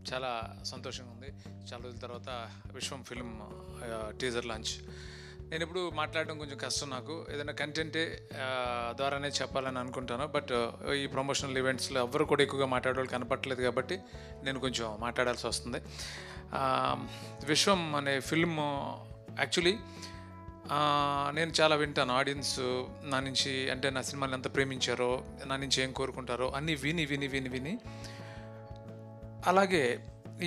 చాలా సంతోషంగా ఉంది. చాలా రోజుల తర్వాత విశ్వం ఫిల్మ్ టీజర్ లాంచ్. నేను ఇప్పుడు మాట్లాడడం కొంచెం కష్టం నాకు. ఏదైనా కంటెంటే ద్వారానే చెప్పాలని అనుకుంటాను. బట్ ఈ ప్రమోషనల్ ఈవెంట్స్లో ఎవ్వరు కూడా ఎక్కువగా మాట్లాడేవాళ్ళు కనపట్లేదు కాబట్టి నేను కొంచెం మాట్లాడాల్సి వస్తుంది. విశ్వం అనే ఫిల్మ్ యాక్చువల్లీ నేను చాలా వింటాను. ఆడియన్స్ నా నుంచి అంటే నా సినిమాని ఎంత ప్రేమించారో, నా నుంచి ఏం కోరుకుంటారో అన్నీ విని విని విని విని అలాగే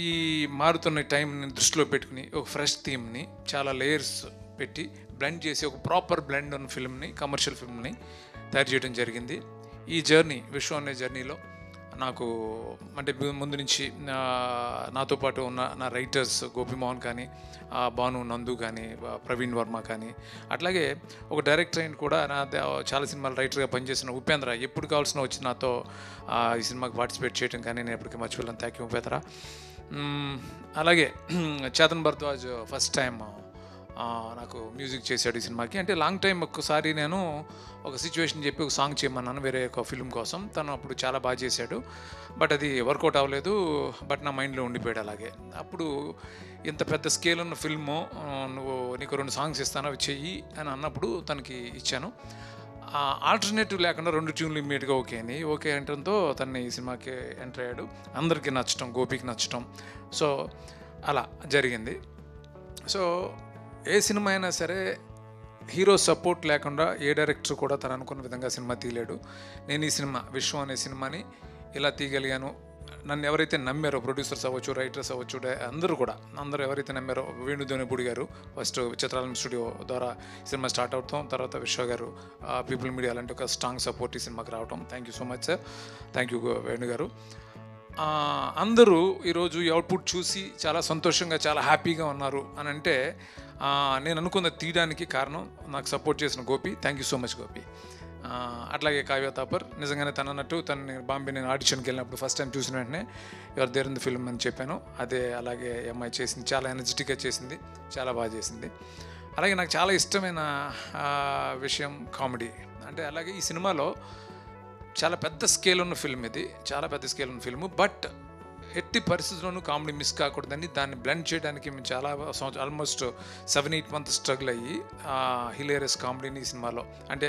ఈ మారుతున్న టైంని దృష్టిలో పెట్టుకుని ఒక ఫ్రెష్ థీమ్ని చాలా లేయర్స్ పెట్టి బ్లెండ్ చేసి ఒక ప్రాపర్ బ్లెండ్ ఉన్న ఫిల్మ్ని, కమర్షియల్ ఫిల్మ్ని తయారు చేయడం జరిగింది. ఈ జర్నీ, విశ్వం అనే జర్నీలో నాకు అంటే ముందు నుంచి నాతో పాటు ఉన్న నా రైటర్స్ గోపిమోహన్ కానీ, భాను నందు కానీ, ప్రవీణ్ వర్మ కానీ, అట్లాగే ఒక డైరెక్టర్ అయిన కూడా నా చాలా సినిమాలు రైటర్గా పనిచేసిన ఉపేంద్ర ఎప్పుడు కావాల్సిన వచ్చి నాతో ఈ సినిమాకి పార్టిసిపేట్ చేయడం కానీ నేను ఎప్పటికీ మర్చిపోలేను. Thank you Upendra. అలాగే చేతన్ భరద్వాజ్ ఫస్ట్ టైం నాకు మ్యూజిక్ చేశాడు ఈ సినిమాకి. అంటే లాంగ్ టైం ఒక్కసారి నేను ఒక సిచ్యువేషన్ చెప్పి ఒక సాంగ్ చేయమన్నాను వేరే ఒక ఫిల్మ్ కోసం. తను అప్పుడు చాలా బాగా చేశాడు. బట్ అది వర్కౌట్ అవ్వలేదు. బట్ నా మైండ్లో ఉండిపోయాడు అలాగే. అప్పుడు ఇంత పెద్ద స్కేల్ ఉన్న ఫిల్ము నీకు 2 సాంగ్స్ ఇస్తాను అవి చెయ్యి అని అన్నప్పుడు తనకి ఇచ్చాను. ఆల్టర్నేటివ్ లేకుండా 2 ట్యూన్లు ఇమ్మీడియట్గా ఓకే అనడంతో తనని ఈ సినిమాకి ఎంటర్ అయ్యాడు. అందరికీ నచ్చటం, గోపికి నచ్చటం, సో అలా జరిగింది. సో ఏ సినిమా అయినా సరే హీరో సపోర్ట్ లేకుండా ఏ డైరెక్టర్ కూడా తను అనుకున్న విధంగా సినిమా తీయలేడు. నేను ఈ సినిమా విశ్వం అనే సినిమాని ఇలా తీయగలిగాను. నన్ను ఎవరైతే నమ్మారో, ప్రొడ్యూసర్స్ అవ్వచ్చు, రైటర్స్ అవ్వచ్చు, అందరూ ఎవరైతే నమ్మారో, వేణుధోనిపూడి గారు ఫస్ట్ చిత్రాలం స్టూడియో ద్వారా సినిమా స్టార్ట్ అవుతాం, తర్వాత విశ్వ గారు పీపుల్ మీడియా అలాంటి ఒక స్ట్రాంగ్ సపోర్ట్ ఈ సినిమాకి రావటం. Thank you so much sir. Thank you Venu గారు. అందరూ ఈరోజు ఈ అవుట్పుట్ చూసి చాలా సంతోషంగా, చాలా హ్యాపీగా ఉన్నారు అని అంటే నేను అనుకున్న తీయడానికి కారణం నాకు సపోర్ట్ చేసిన Gopi. Thank you so much Gopi. అట్లాగే కావ్య తాపర్ నిజంగానే తను అన్నట్టు బాంబే నేను ఆడిషన్కి వెళ్ళినప్పుడు ఫస్ట్ టైం చూసిన వెంటనే your there in the film అని చెప్పాను. అదే అలాగే అమ్మాయి చేసింది, చాలా ఎనర్జెటిక్గా చేసింది, చాలా బాగా చేసింది. అలాగే నాకు చాలా ఇష్టమైన విషయం కామెడీ. అంటే అలాగే ఈ సినిమాలో చాలా పెద్ద స్కేల్ ఉన్న ఫిల్మ్, ఇది చాలా పెద్ద స్కేల్ ఉన్న ఫిల్మ్. బట్ ఎట్టి పరిస్థితుల్లోనూ కామెడీ మిస్ కాకూడదని దాన్ని బ్లెండ్ చేయడానికి మేము చాలా ఆల్మోస్ట్ 7-8 మంత్స్ స్ట్రగుల్ అయ్యి హిలేరియస్ కామెడీని ఈ సినిమాలో, అంటే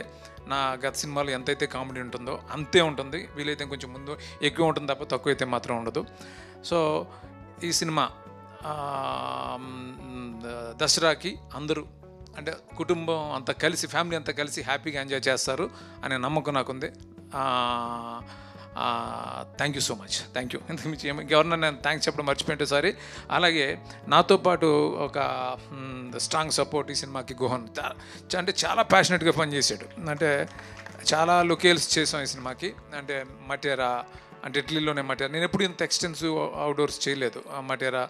నా గత సినిమాలో ఎంతైతే కామెడీ ఉంటుందో అంతే ఉంటుంది. వీలైతే కొంచెం ముందు ఎక్కువ ఉంటుంది తప్ప తక్కువ అయితే మాత్రం ఉండదు. సో ఈ సినిమా దసరాకి అందరూ అంటే కుటుంబం అంతా కలిసి, ఫ్యామిలీ అంతా కలిసి హ్యాపీగా ఎంజాయ్ చేస్తారు అనే నమ్మకం నాకుంది. Thank you so much. Thank you. ఇంతకుమించి ఎవరన్నా నేను థ్యాంక్స్ చెప్పడం మర్చిపోయింటే సారీ. అలాగే నాతో పాటు ఒక స్ట్రాంగ్ సపోర్ట్ ఈ సినిమాకి గుహన్, అంటే చాలా ప్యాషనెట్గా పనిచేశాడు. అంటే చాలా లొకేల్స్ చేసాం ఈ సినిమాకి. అంటే మటేరా, అంటే ఇటలీలోనే మటేరా. నేను ఎప్పుడు ఇంత ఎక్స్టెన్సివ్ అవుట్డోర్స్ చేయలేదు. Matera,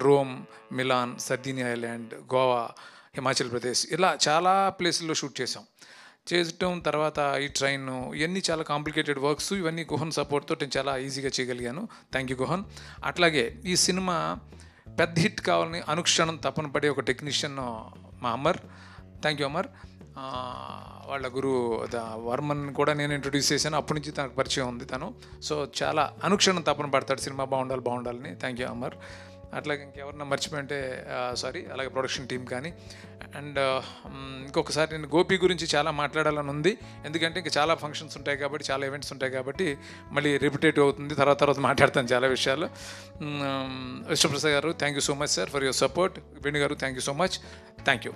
Rome, Milan, Sardinia island, Goa, Himachal Pradesh, ఇలా చాలా ప్లేసుల్లో షూట్ చేసాం. చేయటం తర్వాత ఈ ట్రైన్, ఇవన్నీ చాలా కాంప్లికేటెడ్ వర్క్స్. ఇవన్నీ గుహన్ సపోర్ట్తో నేను చాలా ఈజీగా చేయగలిగాను. Thank you Guhan. అట్లాగే ఈ సినిమా పెద్ద హిట్ కావాలని అనుక్షణం తపన పడే ఒక టెక్నీషియన్ మా అమర్. Thank you Amar. వాళ్ళ గురువు వర్మన్ కూడా నేను ఇంట్రొడ్యూస్ చేశాను. అప్పటి నుంచి తనకు పరిచయం ఉంది తను. సో చాలా అనుక్షణం తపన పడతాడు సినిమా బాగుండాలని. Thank you Amar. అట్లాగే ఇంకెవరన్నా మర్చిపోయింటే సారీ. అలాగే ప్రొడక్షన్ టీం కానీ. అండ్ ఇంకొకసారి నేను గోపి గురించి చాలా మాట్లాడాలని ఉంది. ఎందుకంటే ఇంకా చాలా ఫంక్షన్స్ ఉంటాయి కాబట్టి, చాలా ఈవెంట్స్ ఉంటాయి కాబట్టి మళ్ళీ రిపిటేటివ్ అవుతుంది. తర్వాత మాట్లాడతాను చాలా విషయాలు. Vishnuprasad garu thank you so much sir for your support. Venu garu thank you so much. Thank you.